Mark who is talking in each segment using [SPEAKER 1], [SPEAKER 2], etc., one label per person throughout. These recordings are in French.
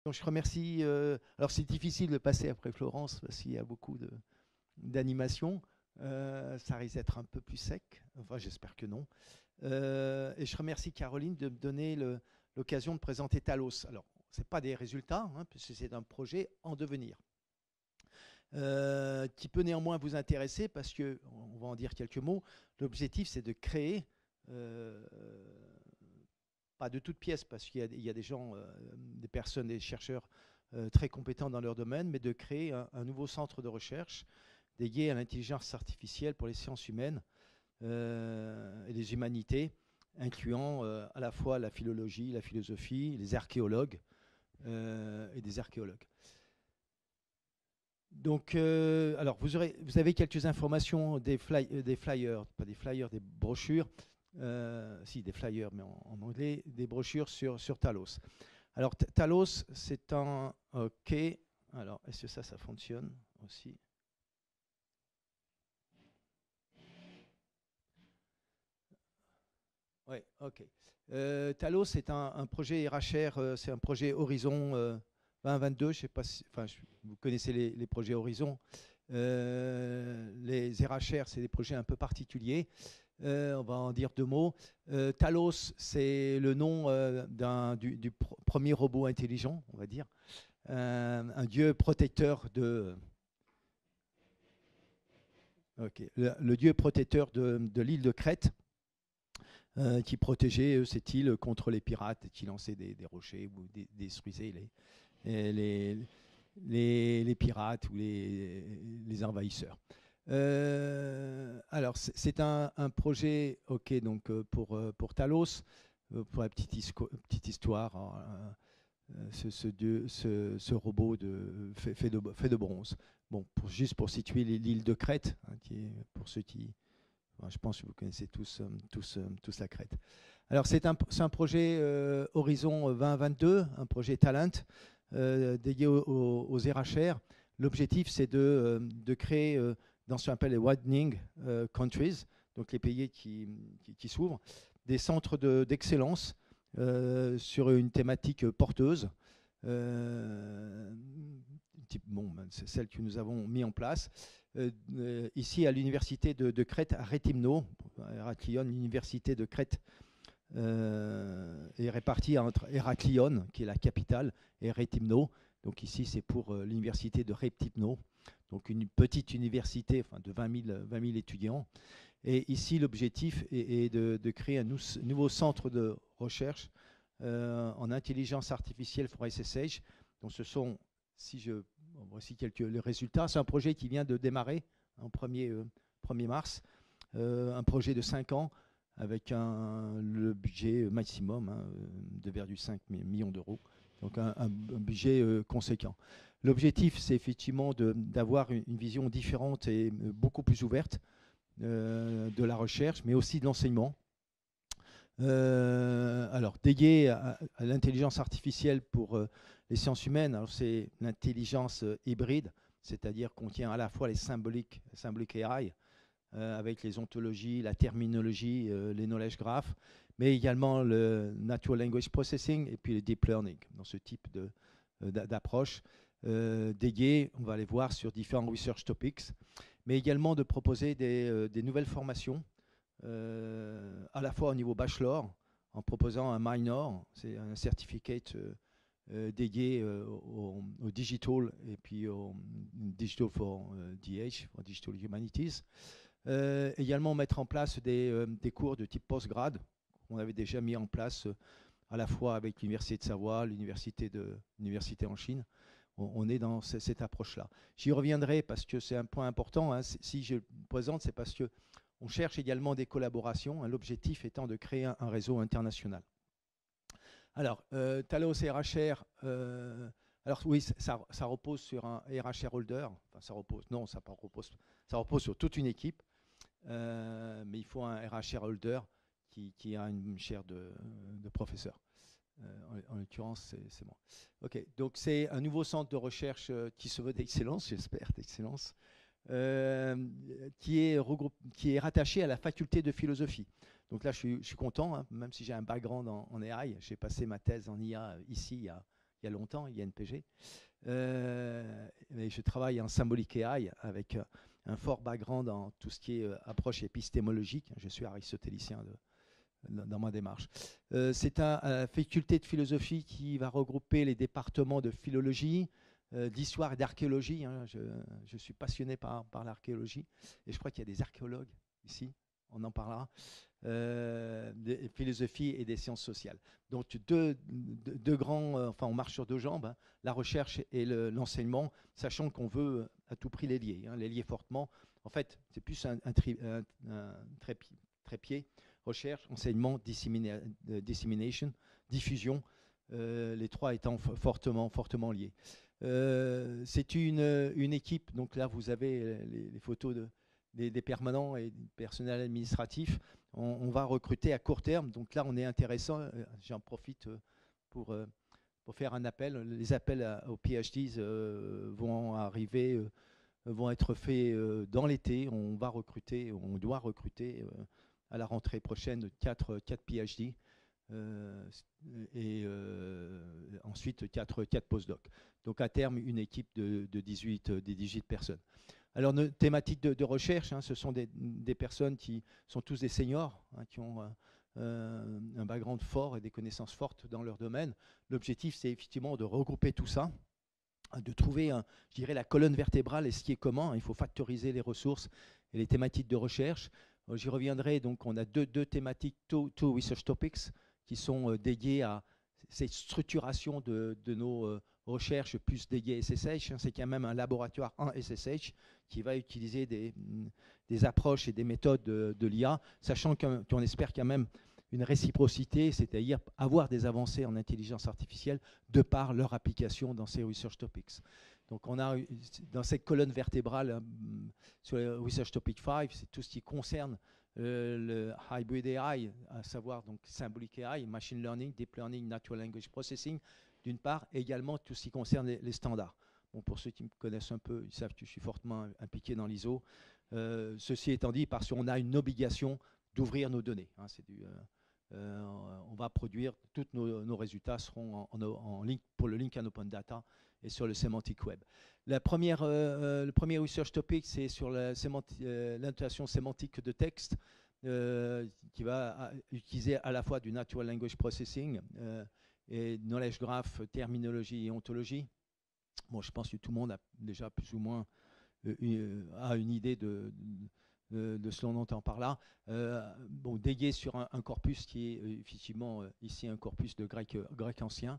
[SPEAKER 1] Donc je remercie. Alors c'est difficile de passer après Florence parce qu'il y a beaucoup d'animation. Ça risque d'être un peu plus sec. Enfin, j'espère que non. Et je remercie Caroline de me donner l'occasion de présenter Talos. Alors, ce n'est pas des résultats, hein, puisque c'est un projet en devenir. Qui peut néanmoins vous intéresser parce que, on va en dire quelques mots, l'objectif c'est de créer, euh, pas de toutes pièces parce qu'il y a des gens, des personnes, des chercheurs très compétents dans leur domaine, mais de créer un nouveau centre de recherche dédié à l'intelligence artificielle pour les sciences humaines et les humanités, incluant à la fois la philologie, la philosophie, les archéologues et des archéologues. Donc, alors, vous avez quelques informations des flyers, pas des flyers, des brochures, si, des flyers, mais en anglais, des brochures sur Talos. Alors, Talos, c'est un... OK. Alors, est-ce que ça fonctionne aussi? Oui, OK. Talos, c'est un projet RHR, c'est un projet Horizon 2022. Je sais pas si, enfin, vous connaissez les projets Horizon. Les RHR, c'est des projets un peu particuliers. On va en dire deux mots. Talos, c'est le nom du premier robot intelligent, on va dire. Un dieu protecteur de. OK. Le dieu protecteur de l'île de Crète, qui protégeait cette île contre les pirates qui lançaient des rochers ou détruisaient les pirates ou les envahisseurs. Alors, c'est un projet, OK, donc pour Talos, pour la petite histoire, ce robot fait de bronze. Bon, juste pour situer l'île de Crète, hein, qui est, pour ceux qui, je pense que vous connaissez tous la Crète. Alors, c'est un projet Horizon 2022, un projet Talent dédié aux RHR. L'objectif, c'est de créer, dans ce qu'on appelle les widening countries, donc les pays qui s'ouvrent, des centres d'excellence sur une thématique porteuse. Bon, c'est celle que nous avons mis en place. Ici, à l'université de Crète, à Rétimno, Héraclion, l'université de Crète est répartie entre Héraclion, qui est la capitale, et Rétimno. Donc ici, c'est pour l'université de Rétimno, donc une petite université, enfin, de 20 000 étudiants. Et ici, l'objectif est de créer un nouveau centre de recherche en intelligence artificielle for SSH. Donc ce sont, voici les résultats. C'est un projet qui vient de démarrer en 1er mars, un projet de 5 ans avec le budget maximum, hein, 2,5 millions d'euros, donc un budget conséquent. L'objectif, c'est effectivement d'avoir une vision différente et beaucoup plus ouverte de la recherche, mais aussi de l'enseignement. Alors, dédié à l'intelligence artificielle pour les sciences humaines, alors c'est l'intelligence hybride, c'est-à-dire qu'on tient à la fois les symboliques AI, avec les ontologies, la terminologie, les knowledge graphs, mais également le natural language processing et puis le deep learning, dans ce type d'approche dédiée, on va aller voir sur différents research topics, mais également de proposer des nouvelles formations, à la fois au niveau bachelor, en proposant un minor, c'est un certificate dédié au digital et puis au digital for DH, for digital humanities. Également mettre en place des cours de type postgrad qu'on avait déjà mis en place à la fois avec l'Université de Savoie, l'université en Chine. On est dans cette approche-là. J'y reviendrai parce que c'est un point important. Hein. Si je le présente, c'est parce qu'on cherche également des collaborations, hein, l'objectif étant de créer un réseau international. Alors, Talos et RHR, alors oui, ça repose sur un RHR holder. Enfin, ça repose, non, ça repose sur toute une équipe. Mais il faut un RHR holder qui a une chaire de professeur. En l'occurrence, c'est moi. OK, donc c'est un nouveau centre de recherche qui se veut d'excellence, j'espère, d'excellence, qui est rattaché à la faculté de philosophie. Donc là, je suis content, hein, même si j'ai un background en AI. J'ai passé ma thèse en IA ici il y a il y a longtemps, INPG. Mais je travaille en symbolique AI avec un fort background dans tout ce qui est approche épistémologique. Je suis aristotélicien dans ma démarche. C'est une faculté de philosophie qui va regrouper les départements de philologie, d'histoire et d'archéologie. Hein. Je suis passionné par l'archéologie et je crois qu'il y a des archéologues ici, on en parlera, de philosophie et des sciences sociales. Donc deux grands, enfin on marche sur deux jambes, hein, la recherche et l'enseignement, sachant qu'on veut à tout prix les lier, hein, les lier fortement. En fait, c'est plus un trépied, recherche, enseignement, dissemination, diffusion, les trois étant fortement liés. C'est une équipe, donc là vous avez les photos des permanents et du personnel administratif. On va recruter à court terme, donc là on est intéressant, j'en profite pour faire un appel. Les appels aux PhDs vont arriver, vont être faits dans l'été. On va recruter, on doit recruter à la rentrée prochaine 4 PhD et ensuite 4 postdocs. Donc à terme, une équipe de 18 personnes. Alors, nos thématiques de recherche, hein, ce sont des personnes qui sont tous des seniors, hein, qui ont un background fort et des connaissances fortes dans leur domaine. L'objectif, c'est effectivement de regrouper tout ça, de trouver, je dirais, la colonne vertébrale et ce qui est commun. Il faut factoriser les ressources et les thématiques de recherche. J'y reviendrai. Donc, on a deux thématiques, two research topics, qui sont dédiés à cette structuration de nos recherches plus dédiées SSH. C'est quand même un laboratoire en SSH qui va utiliser des approches et des méthodes de l'IA, sachant qu'on espère quand même une réciprocité, c'est-à-dire avoir des avancées en intelligence artificielle de par leur application dans ces research topics. Donc on a dans cette colonne vertébrale sur le research topic 5, c'est tout ce qui concerne le hybrid AI, à savoir donc symbolic AI, machine learning, deep learning, natural language processing, d'une part, et également tout ce qui concerne les standards. Bon, pour ceux qui me connaissent un peu, ils savent que je suis fortement impliqué dans l'ISO. Ceci étant dit, parce qu'on a une obligation d'ouvrir nos données. Hein, on va produire, tous nos résultats seront en ligne pour le link en open data et sur le semantic web. Le premier research topic, c'est sur l'annotation sémantique de texte, qui va utiliser à la fois du natural language processing et knowledge graph, terminologie et ontologie. Bon, je pense que tout le monde a déjà plus ou moins a une idée de ce qu'on entend par là. Bon, dédié sur un corpus qui est effectivement ici un corpus de grec ancien,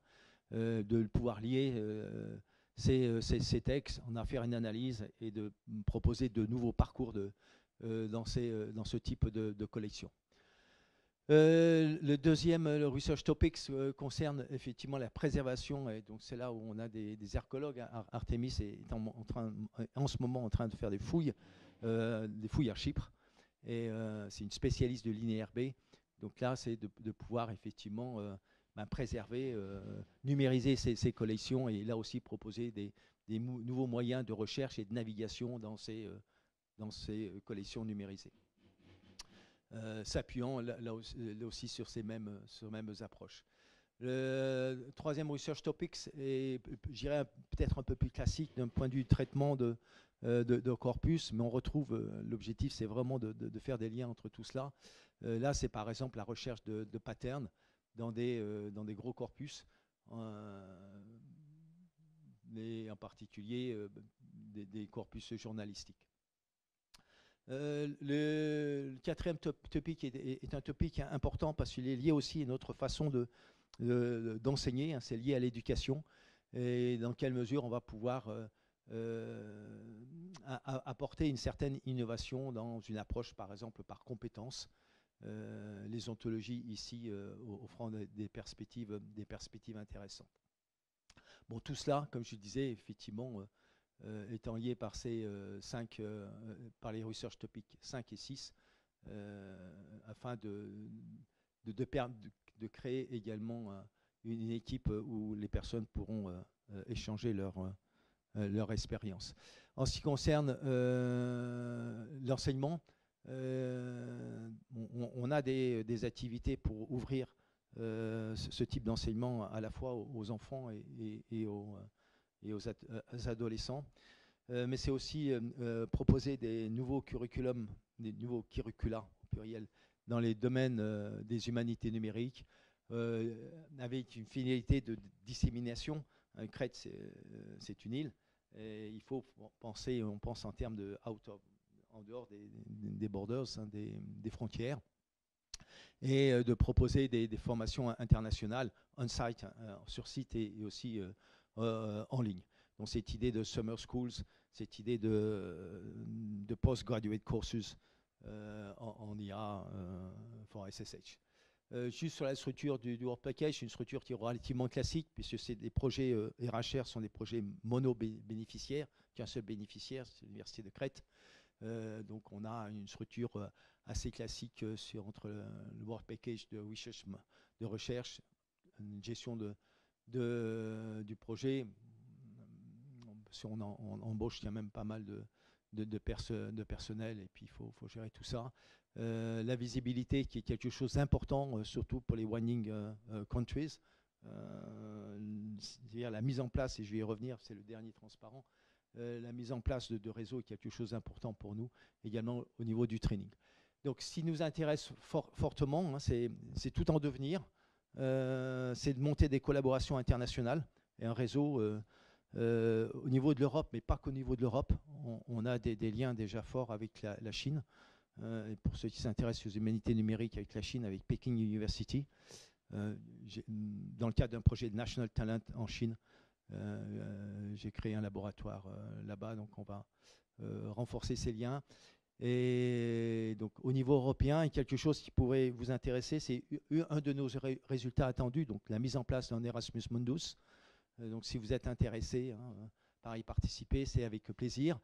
[SPEAKER 1] de pouvoir lier ces textes, en faire une analyse et de proposer de nouveaux parcours dans ce type de collection. Le deuxième research topics concerne effectivement la préservation, et donc c'est là où on a des archéologues. Artemis est en ce moment en train de faire des fouilles à Chypre, et c'est une spécialiste de l'INRB. Donc là, c'est de pouvoir effectivement préserver, numériser ces collections, et là aussi proposer des nouveaux moyens de recherche et de navigation dans ces collections numérisées. S'appuyant là aussi sur ces mêmes approches. Le troisième research topics est, je dirais, peut-être un peu plus classique d'un point de vue traitement de corpus, mais on retrouve, l'objectif, c'est vraiment de faire des liens entre tout cela. Là, c'est par exemple la recherche de patterns dans des gros corpus, mais en particulier des corpus journalistiques. Le quatrième topic est un topic important parce qu'il est lié aussi à notre façon d'enseigner, hein, c'est lié à l'éducation, et dans quelle mesure on va pouvoir apporter une certaine innovation dans une approche, par exemple, par compétences. Les ontologies ici offrant des perspectives intéressantes. Bon, tout cela, comme je disais, effectivement, étant lié par par les research topics 5 et 6, afin de créer également une équipe où les personnes pourront échanger leur expérience. En ce qui concerne l'enseignement, on a des activités pour ouvrir ce type d'enseignement à la fois aux enfants et aux adolescents. Mais c'est aussi proposer des nouveaux curriculums, des nouveaux curricula au pluriel, dans les domaines des humanités numériques, avec une finalité de dissémination. Crète, c'est une île, et il faut penser, on pense en termes de en dehors des borders, hein, des frontières, et de proposer des formations internationales on-site, sur site et aussi en ligne. Donc cette idée de summer schools, cette idée de postgraduate courses en IA for SSH. Juste sur la structure du Work Package, une structure qui est relativement classique, puisque c'est des projets RHR sont des projets mono-bénéficiaires, qu'un seul bénéficiaire, c'est l'Université de Crète. Donc on a une structure assez classique entre le Work Package de recherche, une gestion du projet. Si on embauche, il y a même pas mal de personnel, et puis il faut gérer tout ça. La visibilité qui est quelque chose d'important, surtout pour les warning countries. C'est-à-dire la mise en place, et je vais y revenir, c'est le dernier transparent, la mise en place de réseaux est quelque chose d'important pour nous, également au niveau du training. Donc ce qui nous intéresse fortement, hein, c'est tout en devenir, c'est de monter des collaborations internationales et un réseau au niveau de l'Europe, mais pas qu'au niveau de l'Europe. On a des liens déjà forts avec la Chine. Et pour ceux qui s'intéressent aux humanités numériques avec la Chine, avec Peking University, dans le cadre d'un projet de National Talent en Chine, j'ai créé un laboratoire là-bas, donc on va renforcer ces liens. Et donc au niveau européen, quelque chose qui pourrait vous intéresser, c'est un de nos résultats attendus, donc la mise en place d'un Erasmus Mundus. Donc si vous êtes intéressé par y participer, c'est avec plaisir.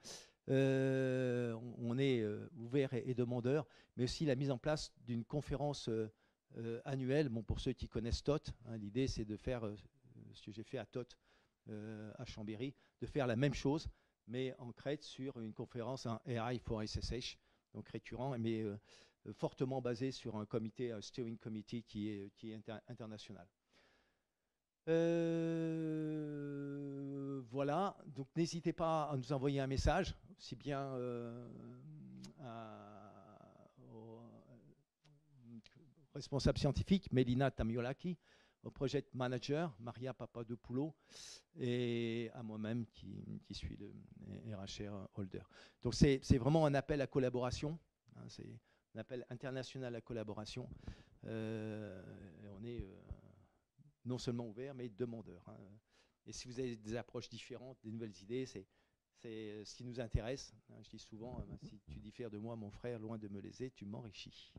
[SPEAKER 1] On est ouvert et demandeur, mais aussi la mise en place d'une conférence annuelle. Bon, pour ceux qui connaissent TOT, hein, l'idée c'est de faire ce que j'ai fait à TOT à Chambéry, de faire la même chose, mais en Crète, sur une conférence, un AI for SSH, donc récurrent, mais fortement basé sur un comité, un steering committee qui est international. Voilà, donc n'hésitez pas à nous envoyer un message, aussi bien au responsable scientifique, Mélina Tamiolaki, au project manager, Maria Papadopoulou, et à moi-même qui suis le RHR holder. Donc c'est vraiment un appel à collaboration, hein, c'est un appel international à collaboration. On est non seulement ouvert, mais demandeur. Hein. Et si vous avez des approches différentes, des nouvelles idées, c'est ce qui nous intéresse. Hein. Je dis souvent, si tu diffères de moi, mon frère, loin de me léser, tu m'enrichis.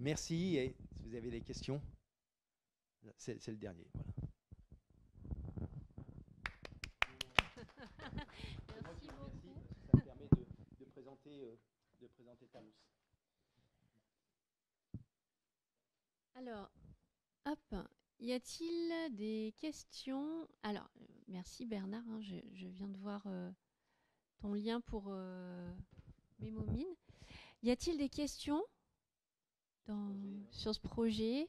[SPEAKER 1] Merci, et si vous avez des questions, c'est le dernier. Voilà.
[SPEAKER 2] Merci beaucoup.
[SPEAKER 1] Ça me permet de présenter Talos.
[SPEAKER 2] Alors, hop, y a-t-il des questions? Alors, merci Bernard, hein, je viens de voir ton lien pour Mémomine. Y a-t-il des questions sur ce projet?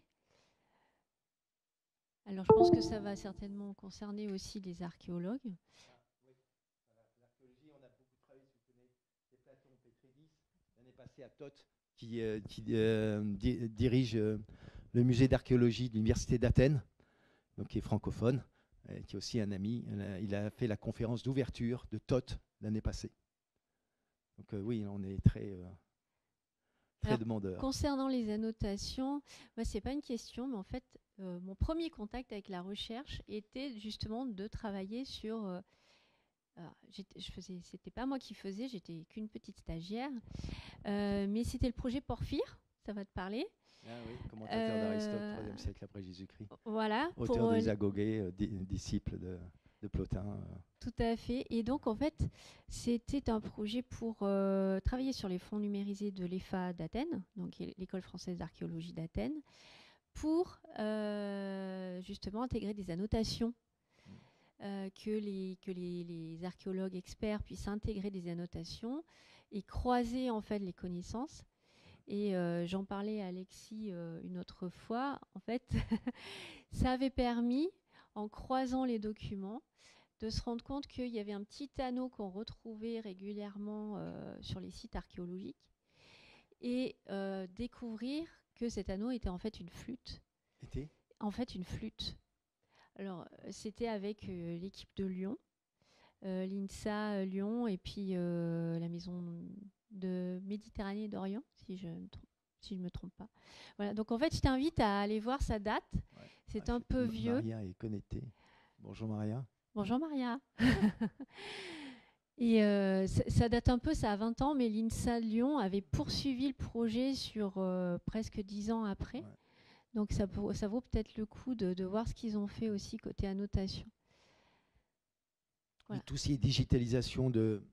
[SPEAKER 2] Alors, je pense que ça va certainement concerner aussi les archéologues.
[SPEAKER 1] Oui. L'archéologie, on a beaucoup travaillé, si vous connaissez, c'est Platon Petridis, l'année passée à Tot, qui dirige le musée d'archéologie de l'Université d'Athènes, donc qui est francophone, qui est aussi un ami. Il a fait la conférence d'ouverture de Tot l'année passée. Donc oui, on est très demandeur.
[SPEAKER 2] Concernant les annotations, moi, ce n'est pas une question, mais en fait, mon premier contact avec la recherche était justement de travailler sur... c'était pas moi qui faisais, j'étais qu'une petite stagiaire, mais c'était le projet Porphyre, ça va te parler.
[SPEAKER 1] Ah oui, commentateur d'Aristote, 3e siècle après Jésus-Christ.
[SPEAKER 2] Voilà.
[SPEAKER 1] Auteur des Agogées, disciple de Plotin.
[SPEAKER 2] Tout à fait. Et donc, en fait, c'était un projet pour travailler sur les fonds numérisés de l'EFA d'Athènes, donc l'École française d'archéologie d'Athènes, pour justement intégrer des annotations, que les archéologues experts puissent intégrer des annotations et croiser en fait les connaissances. Et j'en parlais à Alexis une autre fois. En fait, ça avait permis, en croisant les documents, de se rendre compte qu'il y avait un petit anneau qu'on retrouvait régulièrement sur les sites archéologiques et découvrir que cet anneau était en fait une flûte. En fait, une flûte. Alors, c'était avec l'équipe de Lyon, l'INSA Lyon et puis la maison de Méditerranée d'Orient, si je ne me trompe pas. Voilà, donc en fait, je t'invite à aller voir, sa date. Ouais. C'est un peu vieux.
[SPEAKER 1] Maria est connectée. Bonjour Maria.
[SPEAKER 2] Bonjour Maria. Et ça date un peu, ça a 20 ans, mais l'INSA Lyon avait poursuivi le projet sur presque 10 ans après. Ouais. Donc ça vaut peut-être le coup de voir ce qu'ils ont fait aussi côté annotation.
[SPEAKER 1] Voilà. Tout ce qui est digitalisation de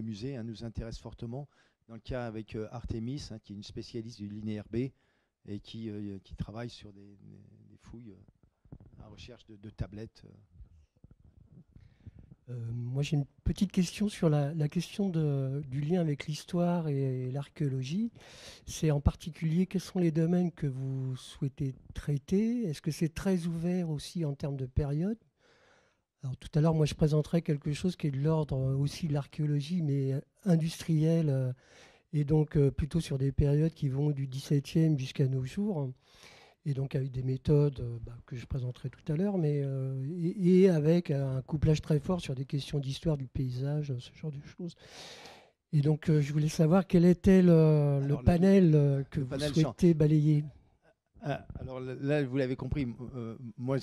[SPEAKER 1] musées nous intéresse fortement. Dans le cas avec Artemis, qui est une spécialiste du linéaire B et qui travaille sur des fouilles à recherche de tablettes.
[SPEAKER 3] Moi, j'ai une petite question sur la question du lien avec l'histoire et l'archéologie. C'est en particulier, quels sont les domaines que vous souhaitez traiter? Est-ce que c'est très ouvert aussi en termes de période? Alors, tout à l'heure, moi, je présenterai quelque chose qui est de l'ordre aussi de l'archéologie, mais industrielle, et donc plutôt sur des périodes qui vont du XVIIe jusqu'à nos jours. Et donc avec des méthodes que je présenterai tout à l'heure, mais et avec un couplage très fort sur des questions d'histoire du paysage, ce genre de choses. Et donc je voulais savoir quel était le panel que vous souhaitez balayer.
[SPEAKER 1] Alors là, vous l'avez compris, moi,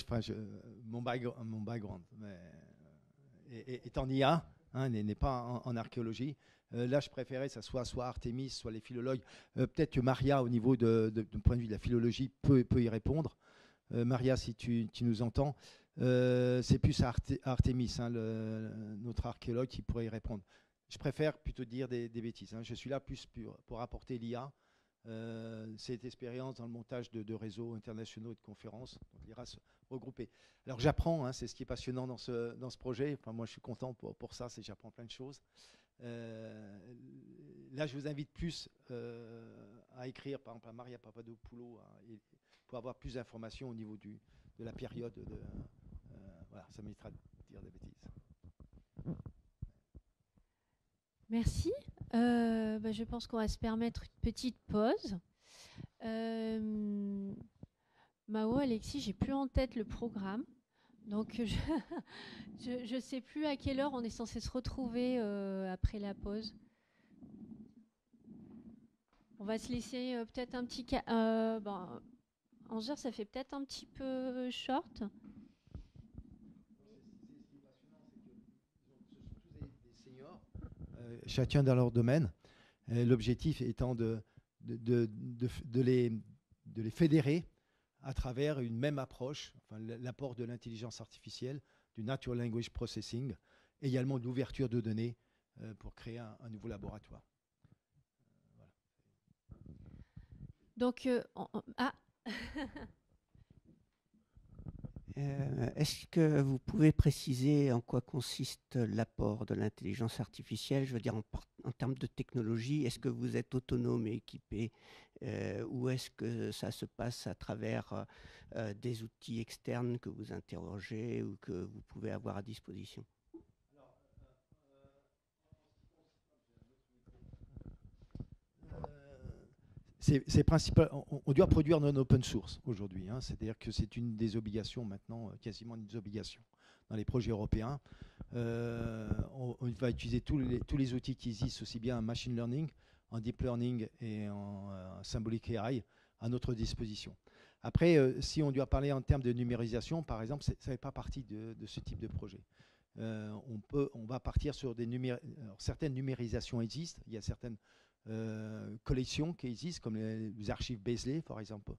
[SPEAKER 1] mon background est en IA, n'est pas en archéologie. Là, je préférais que ça soit Artemis, soit les philologues. Peut-être que Maria, au niveau du point de vue de la philologie, peut y répondre. Maria, si tu nous entends, c'est plus Artemis, notre archéologue, qui pourrait y répondre. Je préfère plutôt dire des bêtises. Je suis là plus pour apporter l'IA, cette expérience dans le montage de réseaux internationaux et de conférences. Donc, l'IRA se regrouper. Alors, j'apprends, c'est ce qui est passionnant dans ce projet. Enfin, moi, je suis content pour ça, c'est que j'apprends plein de choses. Là, je vous invite plus à écrire, par exemple, à Maria Papadopoulou, pour avoir plus d'informations au niveau de la période. Voilà, ça m'évitera de dire des bêtises.
[SPEAKER 2] Merci. Je pense qu'on va se permettre une petite pause. Mao, Alexis, j'ai plus en tête le programme. Donc, je ne sais plus à quelle heure on est censé se retrouver après la pause. On va se laisser peut-être un petit... 11 heures, ça fait peut-être un petit peu short.
[SPEAKER 1] Des seniors, chacun dans leur domaine. L'objectif étant de les fédérer à travers une même approche, l'apport de l'intelligence artificielle, du Natural Language Processing, et également de l'ouverture de données pour créer un nouveau laboratoire.
[SPEAKER 2] Voilà. Donc,
[SPEAKER 4] est-ce que vous pouvez préciser en quoi consiste l'apport de l'intelligence artificielle? Je veux dire, en termes de technologie, est-ce que vous êtes autonome et équipé ou est-ce que ça se passe à travers des outils externes que vous interrogez ou que vous pouvez avoir à disposition?
[SPEAKER 1] C'est principal. On doit produire non open source aujourd'hui. C'est-à-dire que c'est une des obligations maintenant, quasiment une des obligations dans les projets européens. On va utiliser tous les outils qui existent, aussi bien en machine learning, en deep learning et en symbolic AI, à notre disposition. Après, si on doit parler en termes de numérisation, par exemple, ça ne fait pas partie de ce type de projet. On va partir sur certaines numérisations existent. Il y a certaines collections qui existent, comme les archives Beasley, par exemple.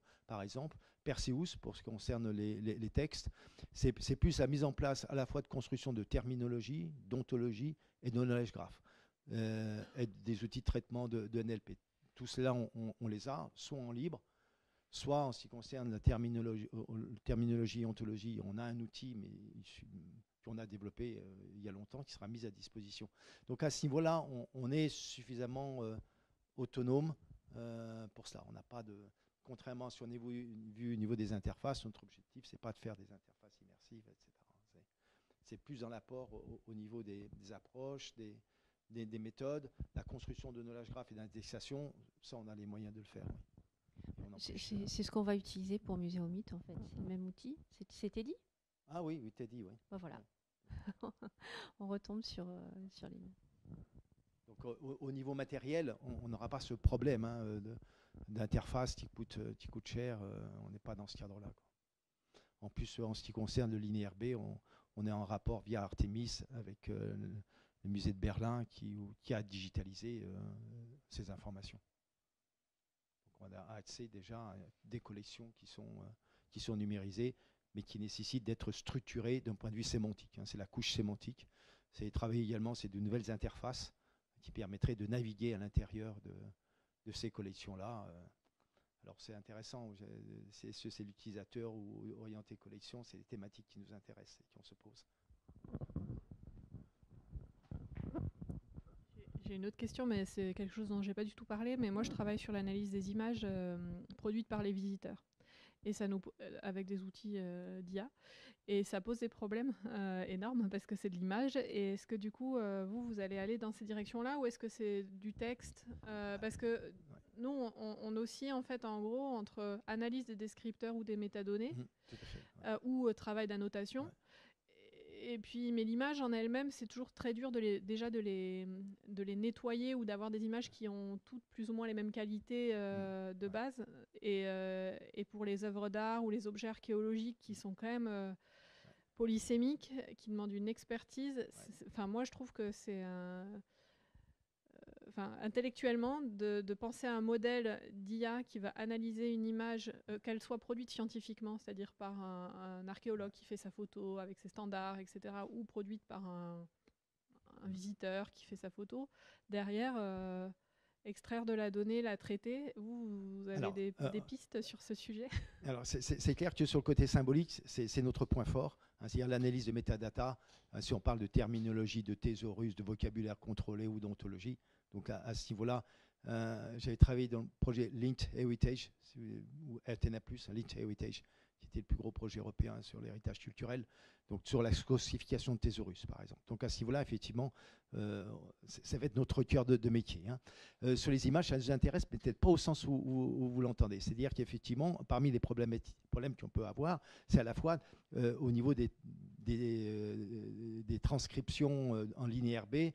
[SPEAKER 1] Perseus, pour ce qui concerne les textes. C'est plus la mise en place à la fois de construction de terminologie, d'ontologie et de knowledge graph. Et des outils de traitement de NLP. Tout cela, on les a, soit en libre, soit en ce qui concerne la terminologie et ontologie. On a un outil, mais qu'on a développé il y a longtemps, qui sera mis à disposition. Donc à ce niveau-là, on est suffisamment autonome pour cela. On n'a pas de, contrairement si on est vu au niveau des interfaces, notre objectif c'est pas de faire des interfaces immersives, etc. C'est plus dans l'apport au niveau des approches, des méthodes, la construction de knowledge graph et d'indexation. Ça, on a les moyens de le faire. Oui.
[SPEAKER 2] C'est ce qu'on va utiliser pour Muséomite en fait. C'est le même outil. C'était dit.
[SPEAKER 1] Ah oui, oui, t'es dit, oui.
[SPEAKER 2] Ben voilà. On retombe sur les noms.
[SPEAKER 1] Donc au niveau matériel, on n'aura pas ce problème d'interface qui coûte cher. On n'est pas dans ce cadre-là. En plus, en ce qui concerne le linéaire B, on est en rapport via Artemis avec le musée de Berlin qui a digitalisé ces informations. Donc on a accès déjà à des collections qui sont numérisées, mais qui nécessitent d'être structurées d'un point de vue sémantique. C'est la couche sémantique. C'est travailler également, c'est de nouvelles interfaces qui permettraient de naviguer à l'intérieur de ces collections-là. Alors c'est intéressant, c'est l'utilisateur ou orienté collection, c'est les thématiques qui nous intéressent et qui se posent.
[SPEAKER 5] J'ai une autre question, mais c'est quelque chose dont je n'ai pas du tout parlé. Mais moi, je travaille sur l'analyse des images produites par les visiteurs, et ça avec des outils d'IA. Et ça pose des problèmes énormes parce que c'est de l'image. Et est-ce que du coup, vous allez aller dans ces directions-là, ou est-ce que c'est du texte parce que nous, on oscille en fait, en gros, entre analyse des descripteurs ou des métadonnées, ou travail d'annotation. Ouais. Et puis, mais l'image en elle-même, c'est toujours très dur de les nettoyer, ou d'avoir des images qui ont toutes plus ou moins les mêmes qualités de base. Et pour les œuvres d'art ou les objets archéologiques qui sont quand même polysémiques, qui demandent une expertise, moi je trouve que c'est intellectuellement, de penser à un modèle d'IA qui va analyser une image, qu'elle soit produite scientifiquement, c'est-à-dire par un archéologue qui fait sa photo avec ses standards, etc., ou produite par un visiteur qui fait sa photo, derrière, extraire de la donnée, la traiter. Vous avez des pistes sur ce sujet?
[SPEAKER 1] Alors, c'est clair que sur le côté symbolique, c'est notre point fort, c'est-à-dire l'analyse de métadata, si on parle de terminologie, de thésaurus, de vocabulaire contrôlé ou d'ontologie. Donc à ce niveau-là, j'avais travaillé dans le projet Linked Heritage, ou Athena+, Linked Heritage, qui était le plus gros projet européen sur l'héritage culturel, donc sur la classification de thésaurus, par exemple. Donc à ce niveau-là, effectivement, ça va être notre cœur de métier. Sur les images, ça nous intéresse, mais peut-être pas au sens où vous l'entendez. C'est-à-dire qu'effectivement, parmi les problèmes qu'on peut avoir, c'est à la fois au niveau des transcriptions en linéaire B,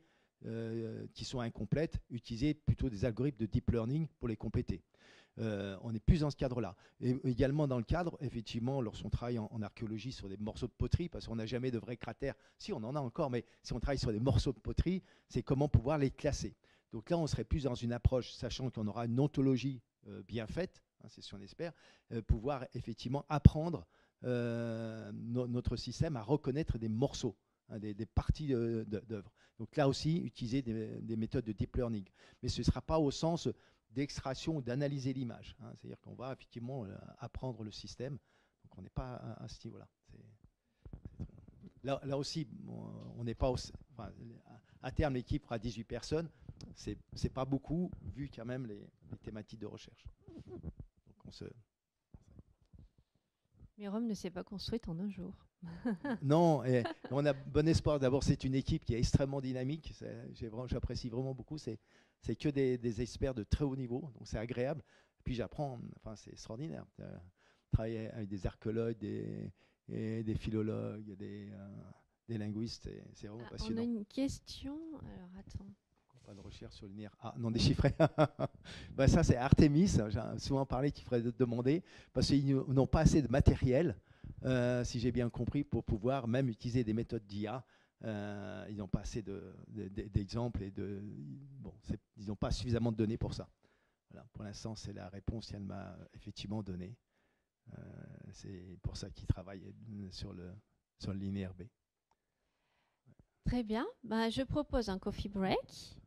[SPEAKER 1] qui sont incomplètes, utiliser plutôt des algorithmes de deep learning pour les compléter. On est plus dans ce cadre-là. Et également dans le cadre, effectivement, lorsqu'on travaille en archéologie sur des morceaux de poterie, parce qu'on n'a jamais de vrais cratères, si on en a encore, mais si on travaille sur des morceaux de poterie, c'est comment pouvoir les classer. Donc là, on serait plus dans une approche, sachant qu'on aura une ontologie bien faite, c'est ce qu'on espère, pouvoir effectivement apprendre notre système à reconnaître des morceaux, des parties d'œuvres. Donc là aussi, utiliser des méthodes de deep learning. Mais ce ne sera pas au sens d'extraction ou d'analyser l'image. C'est-à-dire qu'on va effectivement apprendre le système. Donc on n'est pas à ce niveau-là. Là aussi, on n'est pas à terme, l'équipe fera 18 personnes. C'est pas beaucoup, vu quand même les thématiques de recherche. Donc
[SPEAKER 2] Mais Rome ne s'est pas construite en un jour.
[SPEAKER 1] Non, et on a bon espoir. D'abord, c'est une équipe qui est extrêmement dynamique. J'apprécie vraiment beaucoup. C'est que des experts de très haut niveau, donc c'est agréable. Puis j'apprends, c'est extraordinaire. Travailler avec des archéologues, des philologues, des linguistes, c'est vraiment passionnant.
[SPEAKER 2] On a une question. Alors attends.
[SPEAKER 1] Pas de recherche sur le linéaire. Ah non, déchiffré. Ça, c'est Artemis. J'ai souvent parlé qu'il faudrait demander, parce qu'ils n'ont pas assez de matériel. Si j'ai bien compris, pour pouvoir même utiliser des méthodes d'IA. Ils n'ont pas assez d'exemples et ils n'ont pas suffisamment de données pour ça. Voilà, pour l'instant, c'est la réponse qu'elle m'a effectivement donnée. C'est pour ça qu'ils travaillent sur le linéaire B.
[SPEAKER 2] Très bien. Je propose un coffee break.